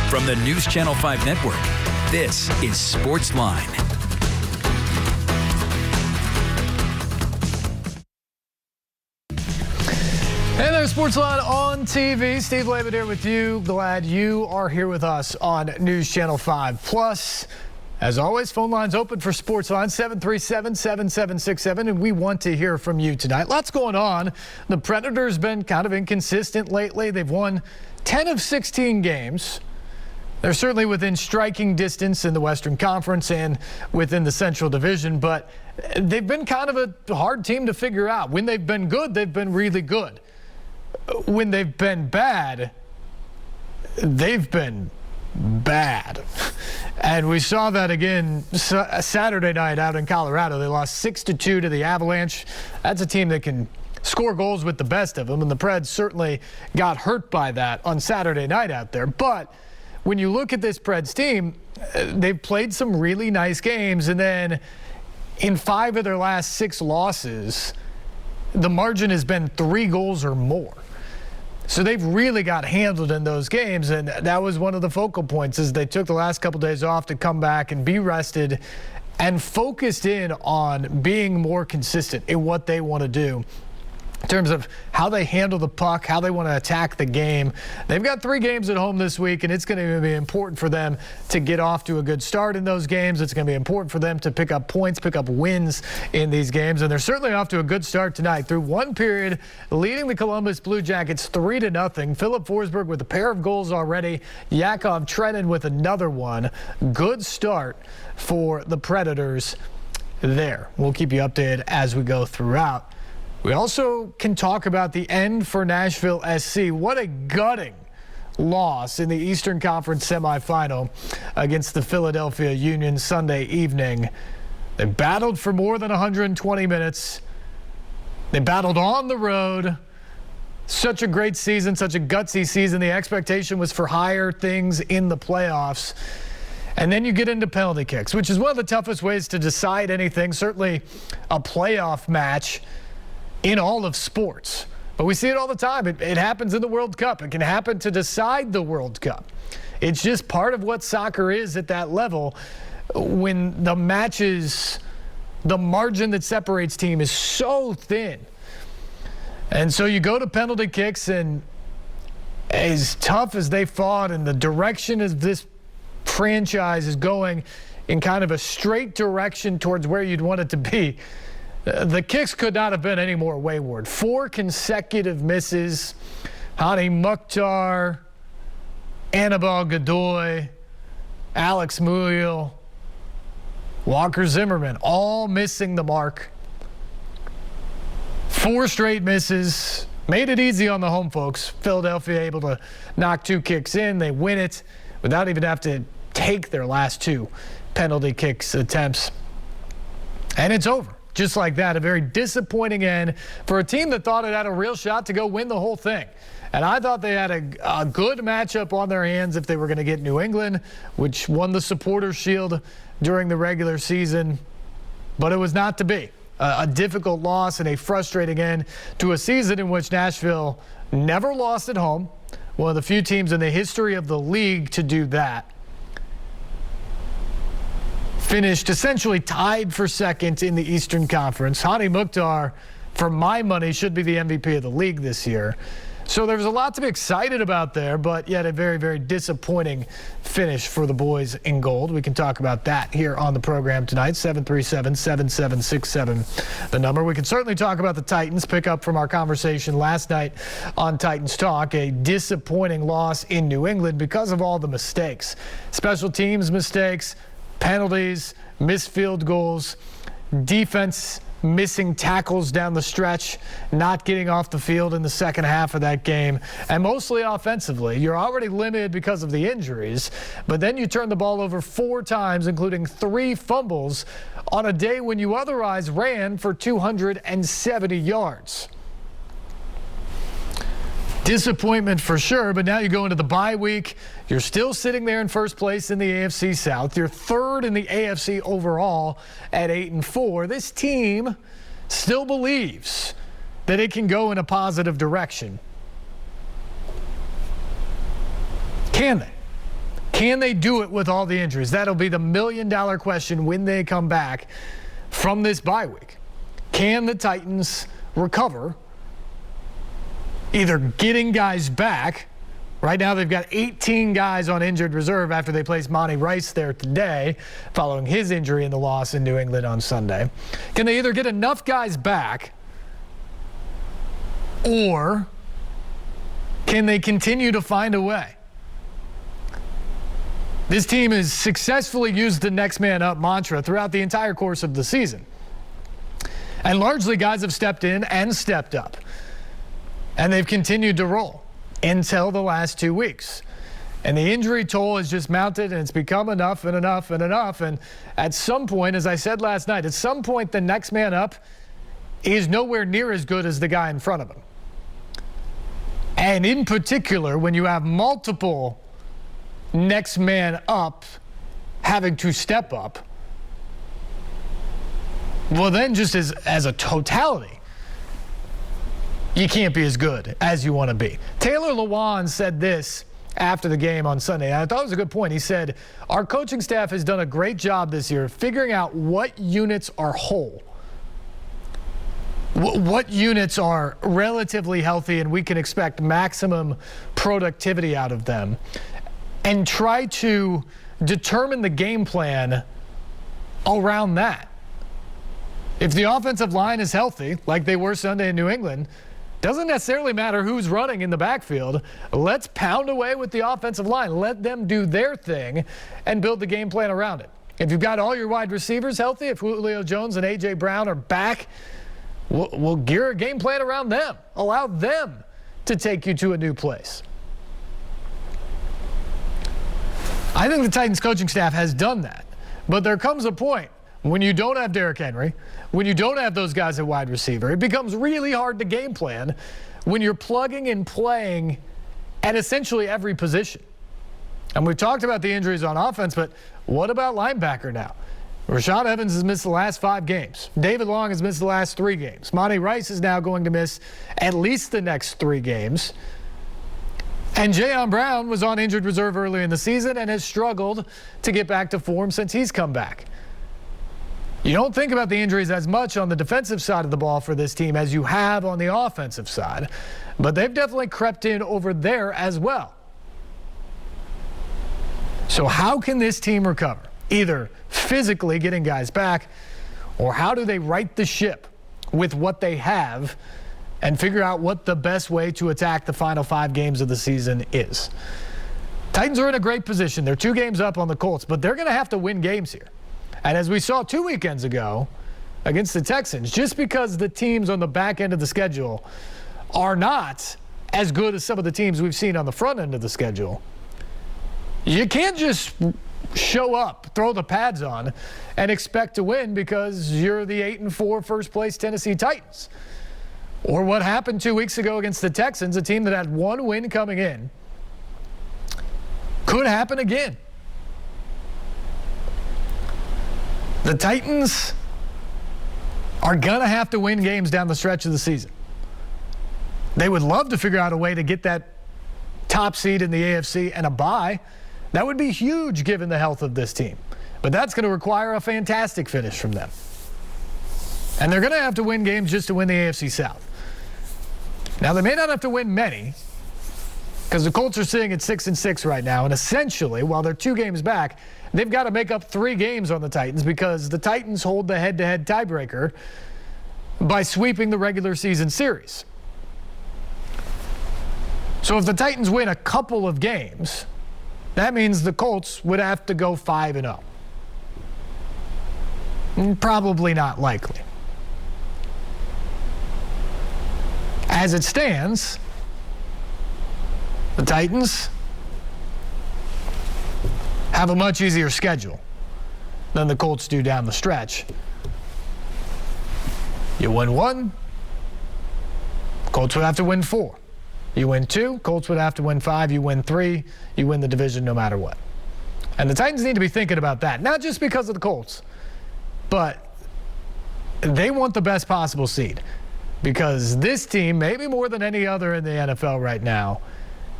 From the News Channel 5 Network, this is SportsLine. Hey there, SportsLine on TV. Steve Layman here with you. Glad you are here with us on News Channel 5. Plus, as always, phone lines open for SportsLine, 737-7767, and we want to hear from you tonight. Lots going on. The Predators been kind of inconsistent lately. They've won 10 of 16 games. They're certainly within striking distance in the Western Conference and within the Central Division, but they've been kind of a hard team to figure out. When they've been good, they've been really good. When they've been bad, they've been bad. And we saw that again Saturday night out in Colorado. They lost 6-2 to the Avalanche. That's a team that can score goals with the best of them, and the Preds certainly got hurt by that on Saturday night out there. But when you look at this Preds team, they've played some really nice games, and then in 5 of their last 6 losses, the margin has been 3 goals or more. So they've really got handled in those games, and that was one of the focal points, is they took the last couple days off to come back and be rested and focused in on being more consistent in what they want to do in terms of how they handle the puck, how they want to attack the game. They've got 3 games at home this week, and it's going to be important for them to get off to a good start in those games. It's going to be important for them to pick up points, pick up wins in these games, and they're certainly off to a good start tonight. Through one period, leading the Columbus Blue Jackets 3-0. Philip Forsberg with a pair of goals already. Yakov Trenin with another one. Good start for the Predators there. We'll keep you updated as we go throughout. We also can talk about the end for Nashville SC. What a gutting loss in the Eastern Conference semifinal against the Philadelphia Union Sunday evening. They battled for more than 120 minutes. They battled on the road. Such a great season, such a gutsy season. The expectation was for higher things in the playoffs. And then you get into penalty kicks, which is one of the toughest ways to decide anything, certainly a playoff match in all of sports. But we see it all the time. It happens in the World Cup. It can happen to decide the World Cup. It's just part of what soccer is at that level. When the matches, the margin that separates team is so thin. And so you go to penalty kicks, and as tough as they fought and the direction as this franchise is going in kind of a straight direction towards where you'd want it to be, the kicks could not have been any more wayward. 4 consecutive misses. Hani Mukhtar, Annabelle Godoy, Alex Muyl, Walker Zimmerman, all missing the mark. 4 straight misses. Made it easy on the home folks. Philadelphia able to knock 2 kicks in. They win it without even have to take their last 2 penalty kicks attempts. And it's over. Just like that, a very disappointing end for a team that thought it had a real shot to go win the whole thing. And I thought they had a good matchup on their hands if they were going to get New England, which won the Supporters' Shield during the regular season. But it was not to be. A difficult loss and a frustrating end to a season in which Nashville never lost at home. One of the few teams in the history of the league to do that. Finished essentially tied for second in the Eastern Conference. Hani Mukhtar, for my money, should be the MVP of the league this year. So there's a lot to be excited about there, but yet a very, very disappointing finish for the boys in gold. We can talk about that here on the program tonight, 737-7767, the number. We can certainly talk about the Titans, pick up from our conversation last night on Titans Talk, a disappointing loss in New England because of all the mistakes. Special teams mistakes, penalties, missed field goals, defense missing tackles down the stretch, not getting off the field in the second half of that game, and mostly offensively. You're already limited because of the injuries, but then you turn the ball over 4 times, including 3 fumbles, on a day when you otherwise ran for 270 yards. Disappointment for sure, but now you go into the bye week. You're still sitting there in first place in the AFC South. You're 3rd in the AFC overall at 8-4. This team still believes that it can go in a positive direction. Can they? Can they do it with all the injuries? That'll be the million-dollar question when they come back from this bye week. Can the Titans recover, either getting guys back? Right now they've got 18 guys on injured reserve after they placed Monty Rice there today following his injury in the loss in New England on Sunday. Can they either get enough guys back, or can they continue to find a way? This team has successfully used the next man up mantra throughout the entire course of the season. And largely guys have stepped in and stepped up. And they've continued to roll until the last 2 weeks. And the injury toll has just mounted, and it's become enough and enough and enough. And at some point, as I said last night, at some point the next man up is nowhere near as good as the guy in front of him. And in particular, when you have multiple next man up having to step up, well then just as a totality, you can't be as good as you want to be. Taylor Lewan said this after the game on Sunday, and I thought it was a good point. He said, our coaching staff has done a great job this year figuring out what units are whole, what units are relatively healthy and we can expect maximum productivity out of them, and try to determine the game plan around that. If the offensive line is healthy, like they were Sunday in New England, doesn't necessarily matter who's running in the backfield. Let's pound away with the offensive line. Let them do their thing and build the game plan around it. If you've got all your wide receivers healthy, if Julio Jones and A.J. Brown are back, we'll gear a game plan around them. Allow them to take you to a new place. I think the Titans coaching staff has done that. But there comes a point when you don't have Derrick Henry, when you don't have those guys at wide receiver, it becomes really hard to game plan when you're plugging and playing at essentially every position. And we've talked about the injuries on offense, but what about linebacker now? Rashad Evans has missed the last 5 games. David Long has missed the last 3 games. Monty Rice is now going to miss at least the next 3 games. And Jayon Brown was on injured reserve earlier in the season and has struggled to get back to form since he's come back. You don't think about the injuries as much on the defensive side of the ball for this team as you have on the offensive side, but they've definitely crept in over there as well. So how can this team recover? Either physically getting guys back, or how do they right the ship with what they have and figure out what the best way to attack the final 5 games of the season is? Titans are in a great position. They're 2 games up on the Colts, but they're going to have to win games here. And as we saw 2 weekends ago against the Texans, just because the teams on the back end of the schedule are not as good as some of the teams we've seen on the front end of the schedule, you can't just show up, throw the pads on, and expect to win because you're the 8-4 first-place Tennessee Titans. Or what happened 2 weeks ago against the Texans, a team that had 1 win coming in, could happen again. The Titans are going to have to win games down the stretch of the season. They would love to figure out a way to get that top seed in the AFC and a bye. That would be huge given the health of this team. But that's going to require a fantastic finish from them. And they're going to have to win games just to win the AFC South. Now, they may not have to win many because the Colts are sitting at 6-6 right now. And essentially, while they're 2 games back, they've got to make up 3 games on the Titans because the Titans hold the head-to-head tiebreaker by sweeping the regular season series. So if the Titans win a couple of games, that means the Colts would have to go 5-0. Probably not likely. As it stands, the Titans have a much easier schedule than the Colts do down the stretch. You win 1, Colts would have to win 4. You win 2, Colts would have to win 5. You win 3, you win the division no matter what. And the Titans need to be thinking about that, not just because of the Colts, but they want the best possible seed. Because this team, maybe more than any other in the NFL right now,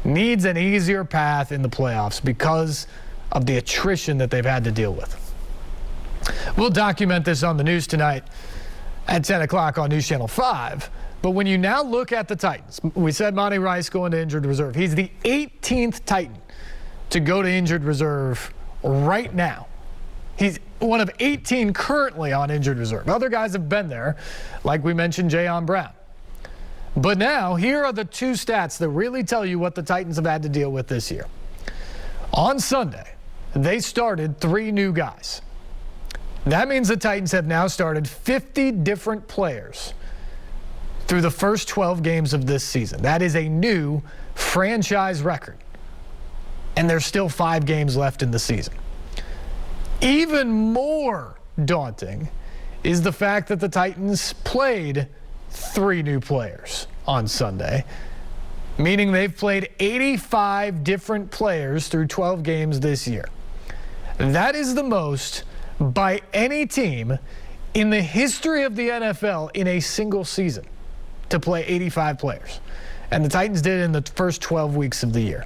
needs an easier path in the playoffs because of the attrition that they've had to deal with. We'll document this on the news tonight at 10 o'clock on News Channel 5. But when you now look at the Titans, we said Monty Rice going to injured reserve. He's the 18th Titan to go to injured reserve right now. He's one of 18 currently on injured reserve. Other guys have been there, like we mentioned, Jayon Brown. But now, here are the two stats that really tell you what the Titans have had to deal with this year. On Sunday, they started 3 new guys. That means the Titans have now started 50 different players through the first 12 games of this season. That is a new franchise record. And there's still 5 games left in the season. Even more daunting is the fact that the Titans played 3 new players on Sunday, meaning they've played 85 different players through 12 games this year. That is the most by any team in the history of the NFL in a single season to play 85 players. And the Titans did it in the first 12 weeks of the year.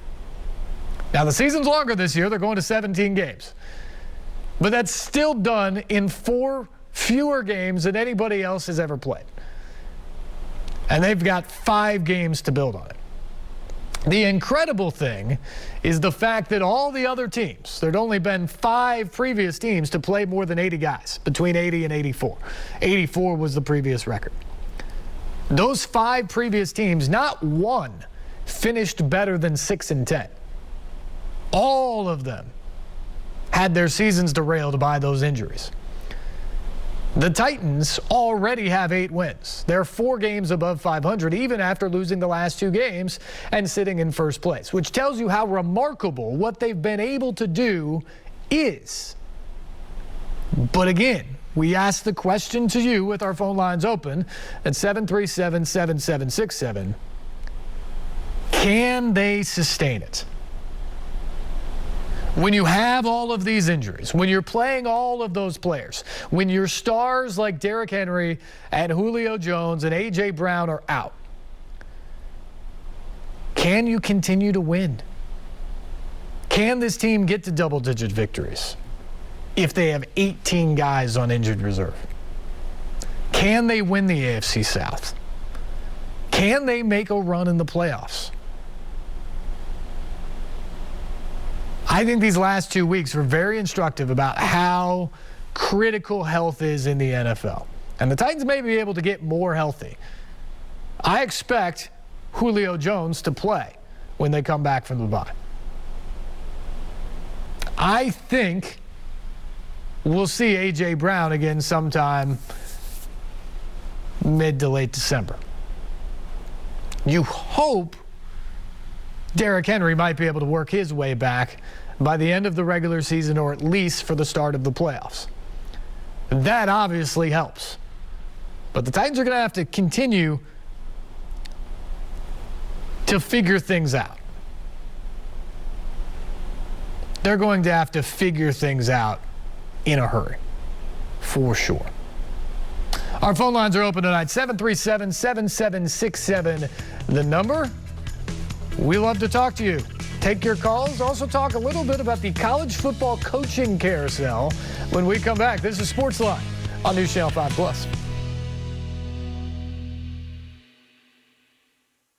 Now, the season's longer this year. They're going to 17 games. But that's still done in 4 fewer games than anybody else has ever played. And they've got 5 games to build on it. The incredible thing is the fact that all the other teams, there'd only been 5 previous teams to play more than 80 guys, between 80 and 84. 84 was the previous record. Those 5 previous teams, not one finished better than 6-10. All of them had their seasons derailed by those injuries. The Titans already have 8 wins. They're 4 games above 500, even after losing the last 2 games and sitting in first place, which tells you how remarkable what they've been able to do is. But again, we ask the question to you with our phone lines open at 737-7767. Can they sustain it? When you have all of these injuries, when you're playing all of those players, when your stars like Derrick Henry and Julio Jones and A.J. Brown are out, can you continue to win? Can this team get to double-digit victories if they have 18 guys on injured reserve? Can they win the AFC South? Can they make a run in the playoffs? I think these last 2 weeks were very instructive about how critical health is in the NFL. And the Titans may be able to get more healthy. I expect Julio Jones to play when they come back from the bye. I think we'll see A.J. Brown again sometime mid to late December. You hope Derrick Henry might be able to work his way back by the end of the regular season, or at least for the start of the playoffs. That obviously helps. But the Titans are going to have to continue to figure things out. They're going to have to figure things out in a hurry, for sure. Our phone lines are open tonight, 737-7767, the number. We love to talk to you. Take your calls. Also talk a little bit about the college football coaching carousel when we come back. This is SportsLine on News Channel 5+.